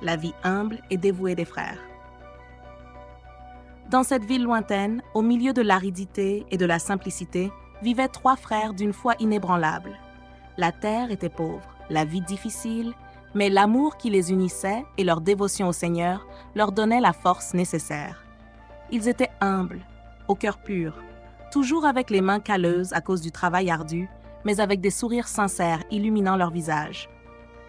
la vie humble et dévouée des frères. Dans cette ville lointaine, au milieu de l'aridité et de la simplicité, vivaient 3 frères d'une foi inébranlable. La terre était pauvre, la vie difficile, mais l'amour qui les unissait et leur dévotion au Seigneur leur donnait la force nécessaire. Ils étaient humbles, au cœur pur, toujours avec les mains calleuses à cause du travail ardu, mais avec des sourires sincères illuminant leur visage.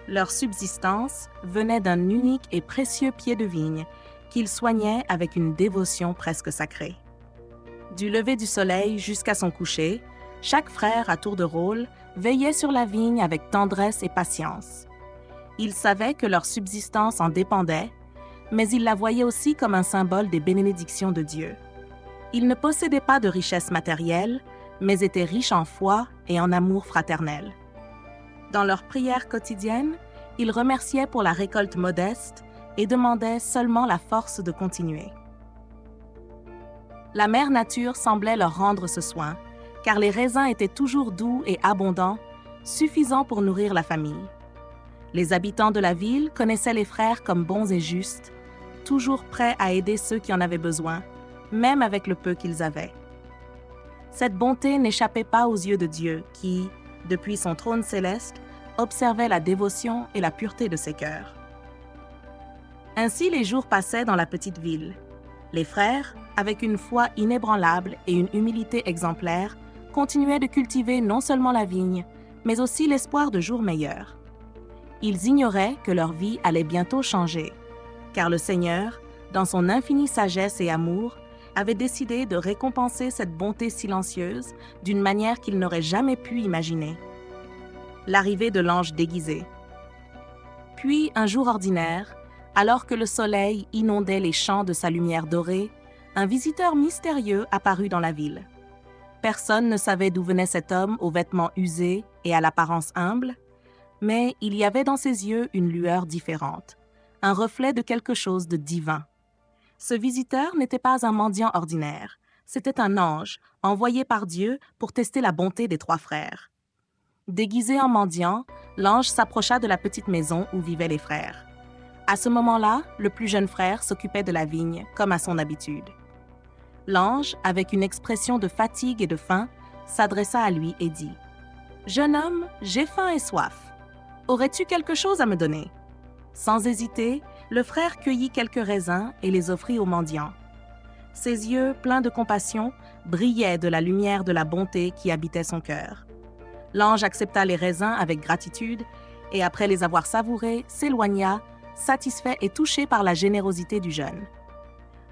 Leur subsistance venait d'un unique et précieux pied de vigne qu'ils soignaient avec une dévotion presque sacrée. Du lever du soleil jusqu'à son coucher, chaque frère à tour de rôle veillait sur la vigne avec tendresse et patience. Ils savaient que leur subsistance en dépendait, mais ils la voyaient aussi comme un symbole des bénédictions de Dieu. Ils ne possédaient pas de richesses matérielles, mais étaient riches en foi et en amour fraternel. Dans leurs prières quotidiennes, ils remerciaient pour la récolte modeste et demandaient seulement la force de continuer. La mère nature semblait leur rendre ce soin, car les raisins étaient toujours doux et abondants, suffisants pour nourrir la famille. Les habitants de la ville connaissaient les frères comme bons et justes, toujours prêts à aider ceux qui en avaient besoin, même avec le peu qu'ils avaient. Cette bonté n'échappait pas aux yeux de Dieu qui, depuis son trône céleste, observait la dévotion et la pureté de ses cœurs. Ainsi les jours passaient dans la petite ville. Les frères, avec une foi inébranlable et une humilité exemplaire, continuaient de cultiver non seulement la vigne, mais aussi l'espoir de jours meilleurs. Ils ignoraient que leur vie allait bientôt changer, car le Seigneur, dans son infinie sagesse et amour, avait décidé de récompenser cette bonté silencieuse d'une manière qu'ils n'auraient jamais pu imaginer. L'arrivée de l'ange déguisé. Puis, un jour ordinaire, alors que le soleil inondait les champs de sa lumière dorée, un visiteur mystérieux apparut dans la ville. Personne ne savait d'où venait cet homme aux vêtements usés et à l'apparence humble, mais il y avait dans ses yeux une lueur différente, un reflet de quelque chose de divin. Ce visiteur n'était pas un mendiant ordinaire, c'était un ange envoyé par Dieu pour tester la bonté des 3 frères. Déguisé en mendiant, l'ange s'approcha de la petite maison où vivaient les frères. À ce moment-là, le plus jeune frère s'occupait de la vigne, comme à son habitude. L'ange, avec une expression de fatigue et de faim, s'adressa à lui et dit : « Jeune homme, j'ai faim et soif. Aurais-tu quelque chose à me donner ?» Sans hésiter, le frère cueillit quelques raisins et les offrit au mendiant. Ses yeux, pleins de compassion, brillaient de la lumière de la bonté qui habitait son cœur. L'ange accepta les raisins avec gratitude et, après les avoir savourés, s'éloigna, satisfait et touché par la générosité du jeune.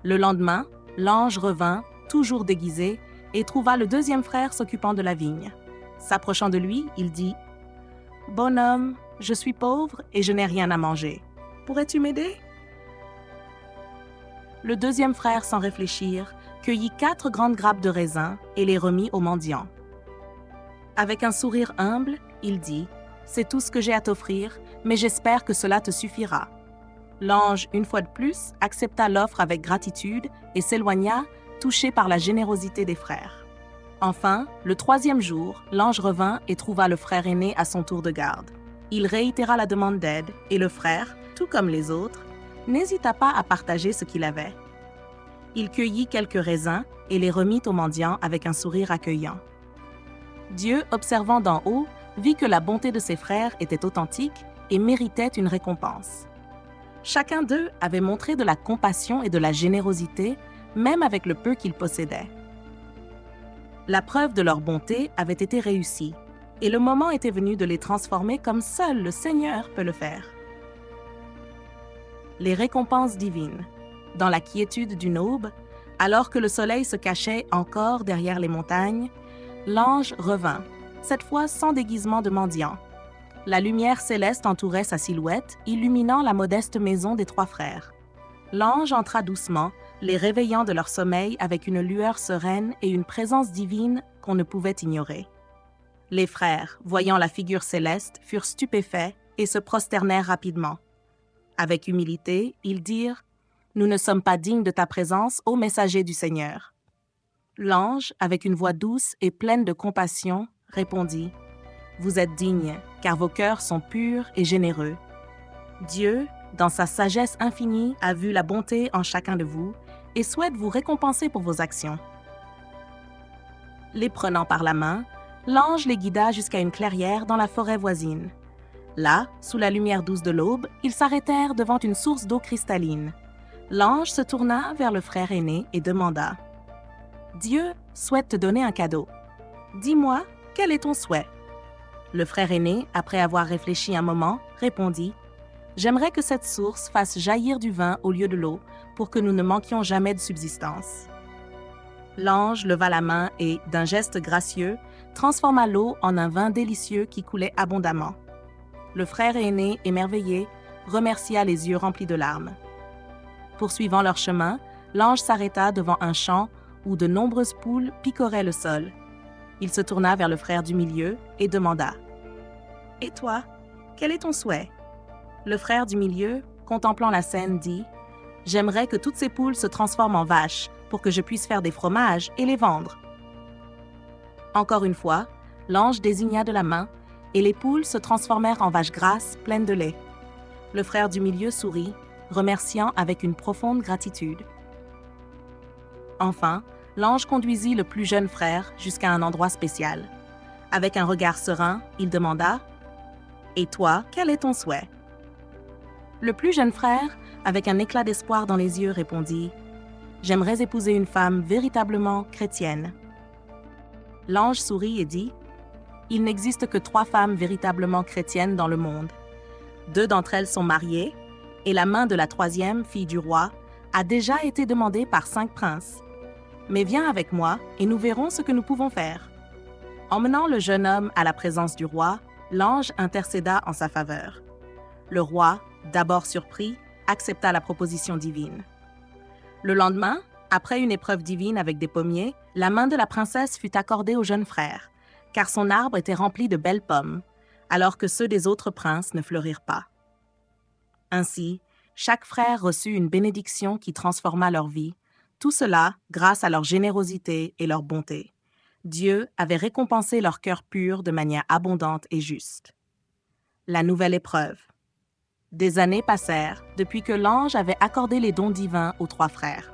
Le lendemain, l'ange revint, toujours déguisé, et trouva le 2e frère s'occupant de la vigne. S'approchant de lui, il dit : « Bonhomme, je suis pauvre et je n'ai rien à manger. Pourrais-tu m'aider ?» Le 2e frère, sans réfléchir, cueillit 4 grandes grappes de raisins et les remit au mendiant. Avec un sourire humble, il dit : « C'est tout ce que j'ai à t'offrir, mais j'espère que cela te suffira. » L'ange, une fois de plus, accepta l'offre avec gratitude et s'éloigna, touché par la générosité des frères. Enfin, le 3e jour, l'ange revint et trouva le frère aîné à son tour de garde. Il réitéra la demande d'aide et le frère, tout comme les autres, n'hésita pas à partager ce qu'il avait. Il cueillit quelques raisins et les remit au mendiant avec un sourire accueillant. Dieu, observant d'en haut, vit que la bonté de ses frères était authentique et méritait une récompense. Chacun d'eux avait montré de la compassion et de la générosité, même avec le peu qu'ils possédaient. La preuve de leur bonté avait été réussie, et le moment était venu de les transformer comme seul le Seigneur peut le faire. Les récompenses divines. Dans la quiétude d'une aube, alors que le soleil se cachait encore derrière les montagnes, l'ange revint, cette fois sans déguisement de mendiant. La lumière céleste entourait sa silhouette, illuminant la modeste maison des 3 frères. L'ange entra doucement, les réveillant de leur sommeil avec une lueur sereine et une présence divine qu'on ne pouvait ignorer. Les frères, voyant la figure céleste, furent stupéfaits et se prosternèrent rapidement. Avec humilité, ils dirent : « Nous ne sommes pas dignes de ta présence, ô messager du Seigneur. » L'ange, avec une voix douce et pleine de compassion, répondit : « Vous êtes dignes, car vos cœurs sont purs et généreux. Dieu, dans sa sagesse infinie, a vu la bonté en chacun de vous et souhaite vous récompenser pour vos actions. » Les prenant par la main, l'ange les guida jusqu'à une clairière dans la forêt voisine. Là, sous la lumière douce de l'aube, ils s'arrêtèrent devant une source d'eau cristalline. L'ange se tourna vers le frère aîné et demanda : « Dieu souhaite te donner un cadeau. Dis-moi, quel est ton souhait ?» Le frère aîné, après avoir réfléchi un moment, répondit : « J'aimerais que cette source fasse jaillir du vin au lieu de l'eau pour que nous ne manquions jamais de subsistance. » L'ange leva la main et, d'un geste gracieux, transforma l'eau en un vin délicieux qui coulait abondamment. Le frère aîné, émerveillé, remercia les yeux remplis de larmes. Poursuivant leur chemin, l'ange s'arrêta devant un champ où de nombreuses poules picoraient le sol. Il se tourna vers le frère du milieu et demanda : « Et toi, quel est ton souhait ?» Le frère du milieu, contemplant la scène, dit : « J'aimerais que toutes ces poules se transforment en vaches pour que je puisse faire des fromages et les vendre. » Encore une fois, l'ange désigna de la main et les poules se transformèrent en vaches grasses pleines de lait. Le frère du milieu sourit, remerciant avec une profonde gratitude. Enfin, l'ange conduisit le plus jeune frère jusqu'à un endroit spécial. Avec un regard serein, il demanda : « Et toi, quel est ton souhait ?» Le plus jeune frère, avec un éclat d'espoir dans les yeux, répondit : « J'aimerais épouser une femme véritablement chrétienne. » L'ange sourit et dit : « Il n'existe que 3 femmes véritablement chrétiennes dans le monde. 2 d'entre elles sont mariées, et la main de la 3e, fille du roi, a déjà été demandée par 5 princes. Mais viens avec moi et nous verrons ce que nous pouvons faire. » Emmenant le jeune homme à la présence du roi, l'ange intercéda en sa faveur. Le roi, d'abord surpris, accepta la proposition divine. Le lendemain, après une épreuve divine avec des pommiers, la main de la princesse fut accordée au jeune frère, car son arbre était rempli de belles pommes, alors que ceux des autres princes ne fleurirent pas. Ainsi, chaque frère reçut une bénédiction qui transforma leur vie, tout cela grâce à leur générosité et leur bonté. Dieu avait récompensé leur cœur pur de manière abondante et juste. La nouvelle épreuve. Des années passèrent depuis que l'ange avait accordé les dons divins aux 3 frères.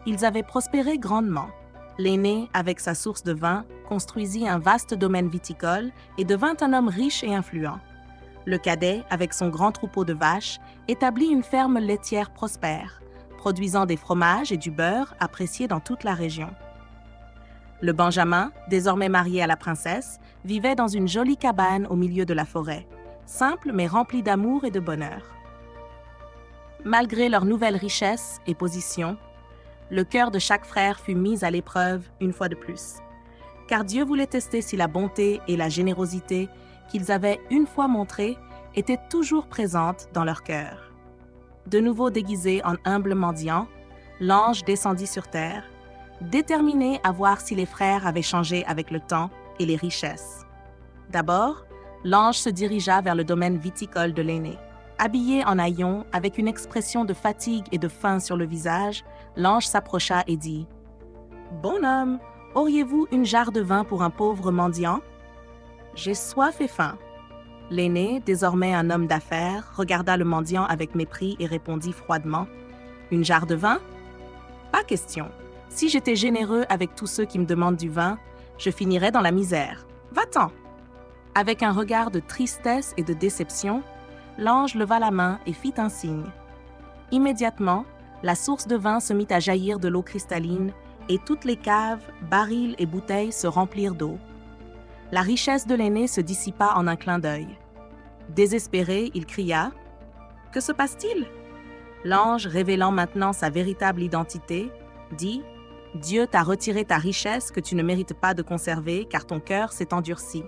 Ils avaient prospéré grandement. L'aîné, avec sa source de vin, construisit un vaste domaine viticole et devint un homme riche et influent. Le cadet, avec son grand troupeau de vaches, établit une ferme laitière prospère, produisant des fromages et du beurre appréciés dans toute la région. Le benjamin, désormais marié à la princesse, vivait dans une jolie cabane au milieu de la forêt, simple mais remplie d'amour et de bonheur. Malgré leur nouvelle richesse et position, le cœur de chaque frère fut mis à l'épreuve une fois de plus, car Dieu voulait tester si la bonté et la générosité qu'ils avaient une fois montrées étaient toujours présentes dans leur cœur. De nouveau déguisé en humble mendiant, l'ange descendit sur terre, déterminé à voir si les frères avaient changé avec le temps et les richesses. D'abord, l'ange se dirigea vers le domaine viticole de l'aîné. Habillé en haillons, avec une expression de fatigue et de faim sur le visage, l'ange s'approcha et dit : « Bon homme, auriez-vous une jarre de vin pour un pauvre mendiant ? » ?»« J'ai soif et faim. » L'aîné, désormais un homme d'affaires, regarda le mendiant avec mépris et répondit froidement : « Une jarre de vin ? Pas question. Si j'étais généreux avec tous ceux qui me demandent du vin, je finirais dans la misère. Va-t'en !» Avec un regard de tristesse et de déception, l'ange leva la main et fit un signe. Immédiatement, la source de vin se mit à jaillir de l'eau cristalline et toutes les caves, barils et bouteilles se remplirent d'eau. La richesse de l'aîné se dissipa en un clin d'œil. Désespéré, il cria : « Que se passe-t-il » L'ange, révélant maintenant sa véritable identité, dit : « Dieu t'a retiré ta richesse que tu ne mérites pas de conserver car ton cœur s'est endurci. »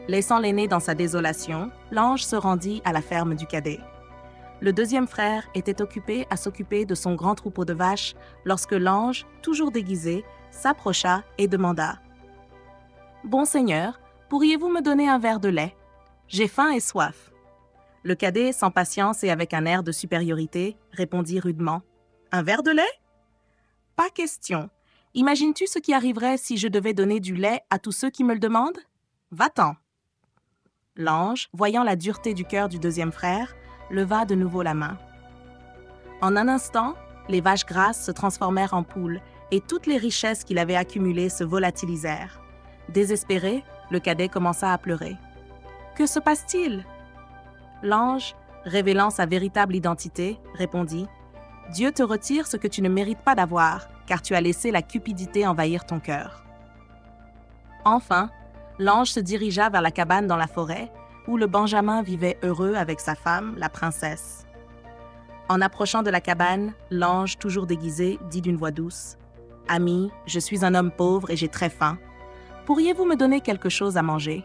Laissant l'aîné dans sa désolation, l'ange se rendit à la ferme du cadet. Le 2e frère était occupé à s'occuper de son grand troupeau de vaches lorsque l'ange, toujours déguisé, s'approcha et demanda : « Bon Seigneur, pourriez-vous me donner un verre de lait ? J'ai faim et soif. » Le cadet, sans patience et avec un air de supériorité, répondit rudement : « Un verre de lait ? Pas question. Imagines-tu ce qui arriverait si je devais donner du lait à tous ceux qui me le demandent ? Va-t'en. » L'ange, voyant la dureté du cœur du 2e frère, leva de nouveau la main. En un instant, les vaches grasses se transformèrent en poules et toutes les richesses qu'il avait accumulées se volatilisèrent. Désespéré, le cadet commença à pleurer. « Que se passe-t-il » L'ange, révélant sa véritable identité, répondit « Dieu te retire ce que tu ne mérites pas d'avoir, car tu as laissé la cupidité envahir ton cœur. » Enfin, l'ange se dirigea vers la cabane dans la forêt, où le Benjamin vivait heureux avec sa femme, la princesse. En approchant de la cabane, l'ange, toujours déguisé, dit d'une voix douce « Ami, je suis un homme pauvre et j'ai très faim. Pourriez-vous me donner quelque chose à manger ?»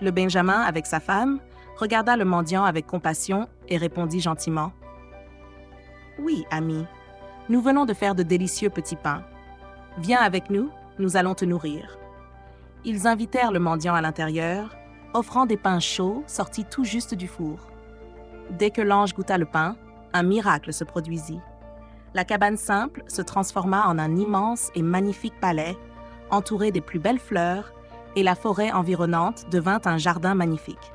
Le Benjamin, avec sa femme, regarda le mendiant avec compassion et répondit gentiment « Oui, ami, nous venons de faire de délicieux petits pains. Viens avec nous, nous allons te nourrir. » Ils invitèrent le mendiant à l'intérieur, offrant des pains chauds sortis tout juste du four. Dès que l'ange goûta le pain, un miracle se produisit. La cabane simple se transforma en un immense et magnifique palais, entouré des plus belles fleurs, et la forêt environnante devint un jardin magnifique.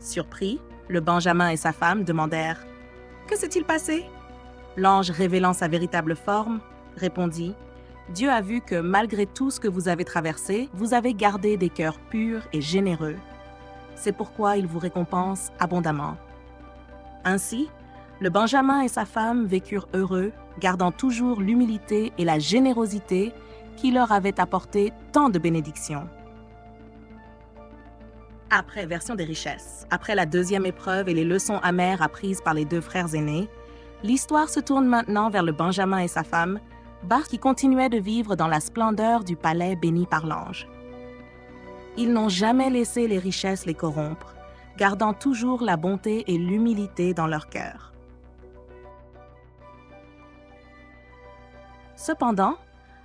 Surpris, le Benjamin et sa femme demandèrent « Que s'est-il passé ?» L'ange, révélant sa véritable forme, répondit « Dieu a vu que malgré tout ce que vous avez traversé, vous avez gardé des cœurs purs et généreux. C'est pourquoi il vous récompense abondamment. » Ainsi, le Benjamin et sa femme vécurent heureux, gardant toujours l'humilité et la générosité qui leur avaient apporté tant de bénédictions. Version des richesses. Après la deuxième épreuve et les leçons amères apprises par les deux frères aînés, l'histoire se tourne maintenant vers le Benjamin et sa femme, qui continuaient de vivre dans la splendeur du palais béni par l'ange. Ils n'ont jamais laissé les richesses les corrompre, gardant toujours la bonté et l'humilité dans leur cœur. Cependant,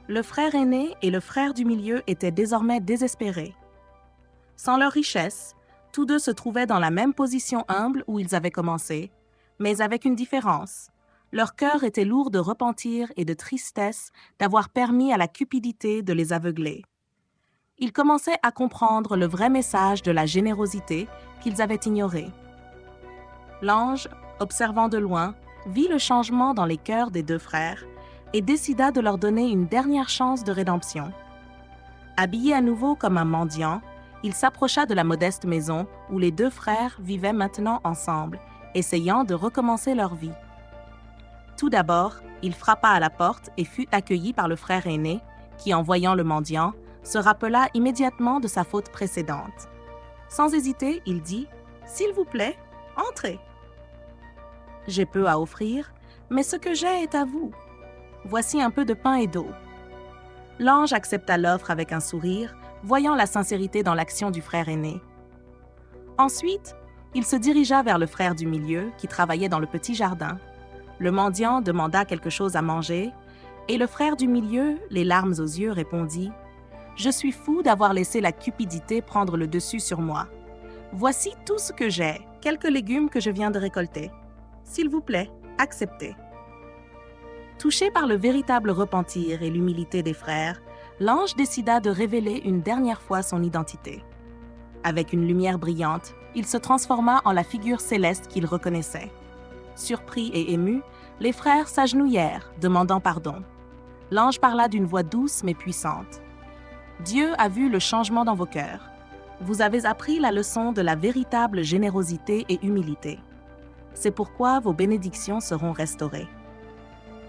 le frère aîné et le frère du milieu étaient désormais désespérés. Sans leur richesse, tous deux se trouvaient dans la même position humble où ils avaient commencé, mais avec une différence. Leur cœur était lourd de repentir et de tristesse d'avoir permis à la cupidité de les aveugler. Ils commençaient à comprendre le vrai message de la générosité qu'ils avaient ignoré. L'ange, observant de loin, vit le changement dans les cœurs des deux frères et décida de leur donner une dernière chance de rédemption. Habillé à nouveau comme un mendiant, il s'approcha de la modeste maison où les deux frères vivaient maintenant ensemble, essayant de recommencer leur vie. Tout d'abord, il frappa à la porte et fut accueilli par le frère aîné, qui, en voyant le mendiant, se rappela immédiatement de sa faute précédente. Sans hésiter, il dit « S'il vous plaît, entrez. J'ai peu à offrir, mais ce que j'ai est à vous. Voici un peu de pain et d'eau. » L'ange accepta l'offre avec un sourire, voyant la sincérité dans l'action du frère aîné. Ensuite, il se dirigea vers le frère du milieu, qui travaillait dans le petit jardin. Le mendiant demanda quelque chose à manger, et le frère du milieu, les larmes aux yeux, répondit « Je suis fou d'avoir laissé la cupidité prendre le dessus sur moi. Voici tout ce que j'ai, quelques légumes que je viens de récolter. S'il vous plaît, acceptez. » Touché par le véritable repentir et l'humilité des frères, l'ange décida de révéler une dernière fois son identité. Avec une lumière brillante, il se transforma en la figure céleste qu'il reconnaissait. Surpris et émus, les frères s'agenouillèrent, demandant pardon. L'ange parla d'une voix douce mais puissante. « Dieu a vu le changement dans vos cœurs. Vous avez appris la leçon de la véritable générosité et humilité. C'est pourquoi vos bénédictions seront restaurées. »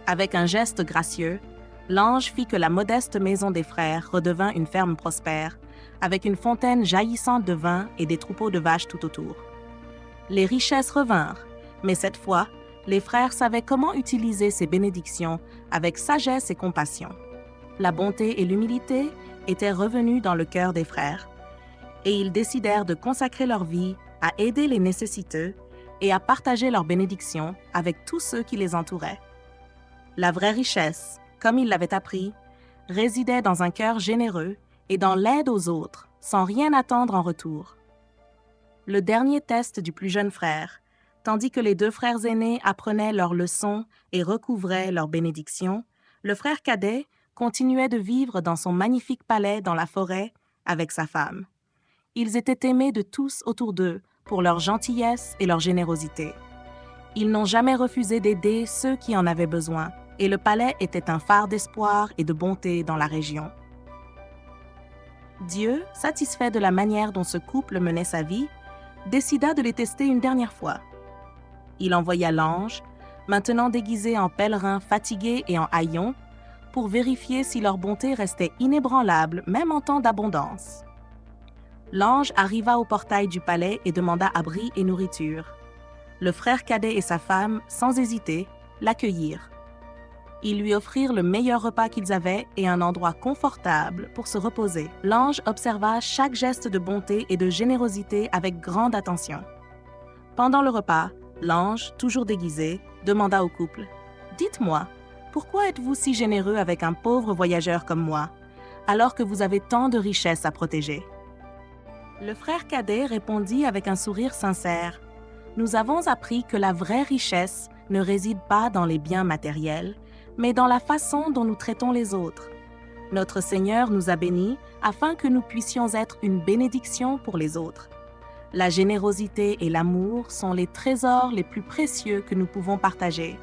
Avec un geste gracieux, l'ange fit que la modeste maison des frères redevint une ferme prospère, avec une fontaine jaillissante de vin et des troupeaux de vaches tout autour. Les richesses revinrent, mais cette fois, les frères savaient comment utiliser ces bénédictions avec sagesse et compassion. La bonté et l'humilité étaient revenues dans le cœur des frères, et ils décidèrent de consacrer leur vie à aider les nécessiteux et à partager leurs bénédictions avec tous ceux qui les entouraient. La vraie richesse, comme ils l'avaient appris, résidait dans un cœur généreux et dans l'aide aux autres, sans rien attendre en retour. Le dernier test du plus jeune frère, tandis que les deux frères aînés apprenaient leurs leçons et recouvraient leurs bénédictions, le frère cadet continuait de vivre dans son magnifique palais dans la forêt avec sa femme. Ils étaient aimés de tous autour d'eux pour leur gentillesse et leur générosité. Ils n'ont jamais refusé d'aider ceux qui en avaient besoin, et le palais était un phare d'espoir et de bonté dans la région. Dieu, satisfait de la manière dont ce couple menait sa vie, décida de les tester une dernière fois. Il envoya l'ange, maintenant déguisé en pèlerin fatigué et en haillons, pour vérifier si leur bonté restait inébranlable même en temps d'abondance. L'ange arriva au portail du palais et demanda abri et nourriture. Le frère cadet et sa femme, sans hésiter, l'accueillirent. Ils lui offrirent le meilleur repas qu'ils avaient et un endroit confortable pour se reposer. L'ange observa chaque geste de bonté et de générosité avec grande attention. Pendant le repas, l'ange, toujours déguisé, demanda au couple « Dites-moi, pourquoi êtes-vous si généreux avec un pauvre voyageur comme moi, alors que vous avez tant de richesses à protéger ?» Le frère cadet répondit avec un sourire sincère « Nous avons appris que la vraie richesse ne réside pas dans les biens matériels, mais dans la façon dont nous traitons les autres. Notre Seigneur nous a bénis afin que nous puissions être une bénédiction pour les autres. La générosité et l'amour sont les trésors les plus précieux que nous pouvons partager. »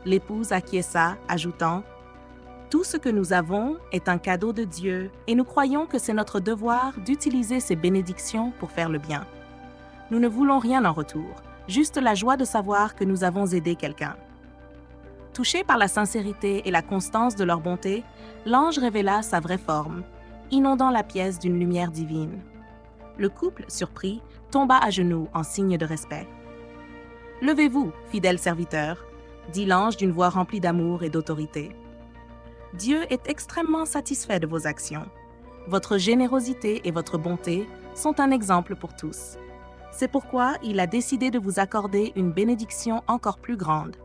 L'épouse acquiesça, ajoutant « Tout ce que nous avons est un cadeau de Dieu et nous croyons que c'est notre devoir d'utiliser ces bénédictions pour faire le bien. Nous ne voulons rien en retour, juste la joie de savoir que nous avons aidé quelqu'un. » Touché par la sincérité et la constance de leur bonté, l'ange révéla sa vraie forme, inondant la pièce d'une lumière divine. Le couple, surpris, tomba à genoux en signe de respect. « Levez-vous, fidèles serviteurs, » dit l'ange d'une voix remplie d'amour et d'autorité. « Dieu est extrêmement satisfait de vos actions. Votre générosité et votre bonté sont un exemple pour tous. C'est pourquoi il a décidé de vous accorder une bénédiction encore plus grande. »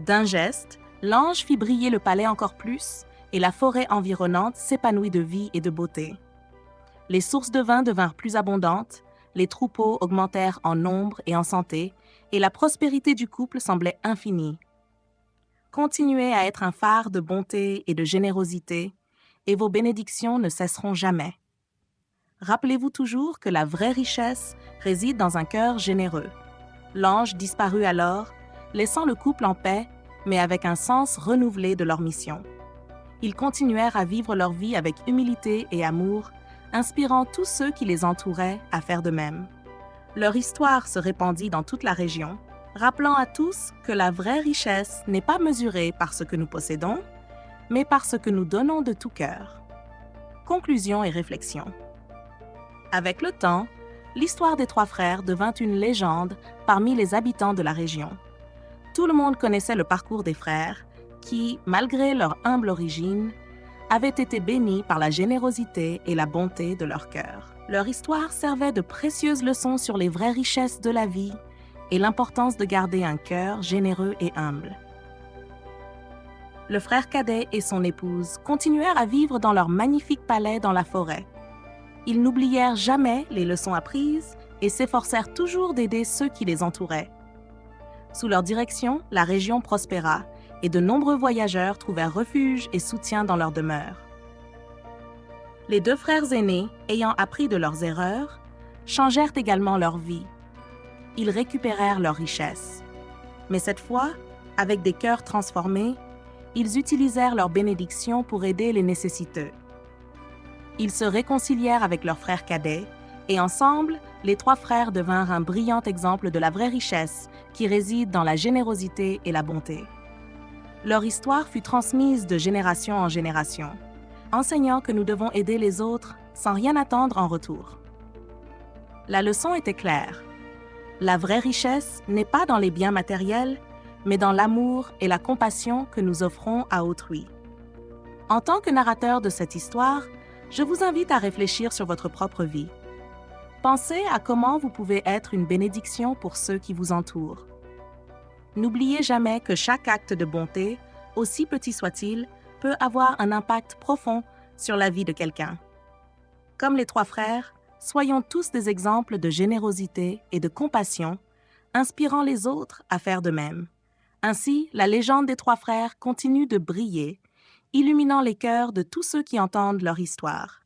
D'un geste, l'ange fit briller le palais encore plus et la forêt environnante s'épanouit de vie et de beauté. Les sources de vin devinrent plus abondantes, les troupeaux augmentèrent en nombre et en santé, et la prospérité du couple semblait infinie. Continuez à être un phare de bonté et de générosité, et vos bénédictions ne cesseront jamais. Rappelez-vous toujours que la vraie richesse réside dans un cœur généreux. L'ange disparut alors, laissant le couple en paix, mais avec un sens renouvelé de leur mission. Ils continuèrent à vivre leur vie avec humilité et amour, inspirant tous ceux qui les entouraient à faire de même. Leur histoire se répandit dans toute la région, rappelant à tous que la vraie richesse n'est pas mesurée par ce que nous possédons, mais par ce que nous donnons de tout cœur. Conclusion et réflexion. Avec le temps, l'histoire des trois frères devint une légende parmi les habitants de la région. Tout le monde connaissait le parcours des frères qui, malgré leur humble origine, avaient été bénis par la générosité et la bonté de leur cœur. Leur histoire servait de précieuses leçons sur les vraies richesses de la vie et l'importance de garder un cœur généreux et humble. Le frère cadet et son épouse continuèrent à vivre dans leur magnifique palais dans la forêt. Ils n'oublièrent jamais les leçons apprises et s'efforcèrent toujours d'aider ceux qui les entouraient. Sous leur direction, la région prospéra et de nombreux voyageurs trouvèrent refuge et soutien dans leur demeure. Les deux frères aînés, ayant appris de leurs erreurs, changèrent également leur vie. Ils récupérèrent leurs richesses. Mais cette fois, avec des cœurs transformés, ils utilisèrent leur bénédiction pour aider les nécessiteux. Ils se réconcilièrent avec leur frère cadet et ensemble, les trois frères devinrent un brillant exemple de la vraie richesse qui réside dans la générosité et la bonté. Leur histoire fut transmise de génération en génération, enseignant que nous devons aider les autres sans rien attendre en retour. La leçon était claire. La vraie richesse n'est pas dans les biens matériels, mais dans l'amour et la compassion que nous offrons à autrui. En tant que narrateur de cette histoire, je vous invite à réfléchir sur votre propre vie. Pensez à comment vous pouvez être une bénédiction pour ceux qui vous entourent. N'oubliez jamais que chaque acte de bonté, aussi petit soit-il, peut avoir un impact profond sur la vie de quelqu'un. Comme les trois frères, soyons tous des exemples de générosité et de compassion, inspirant les autres à faire de même. Ainsi, la légende des trois frères continue de briller, illuminant les cœurs de tous ceux qui entendent leur histoire.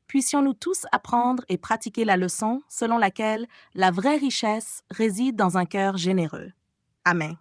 puissions-nous tous apprendre et pratiquer la leçon selon laquelle la vraie richesse réside dans un cœur généreux. Amen.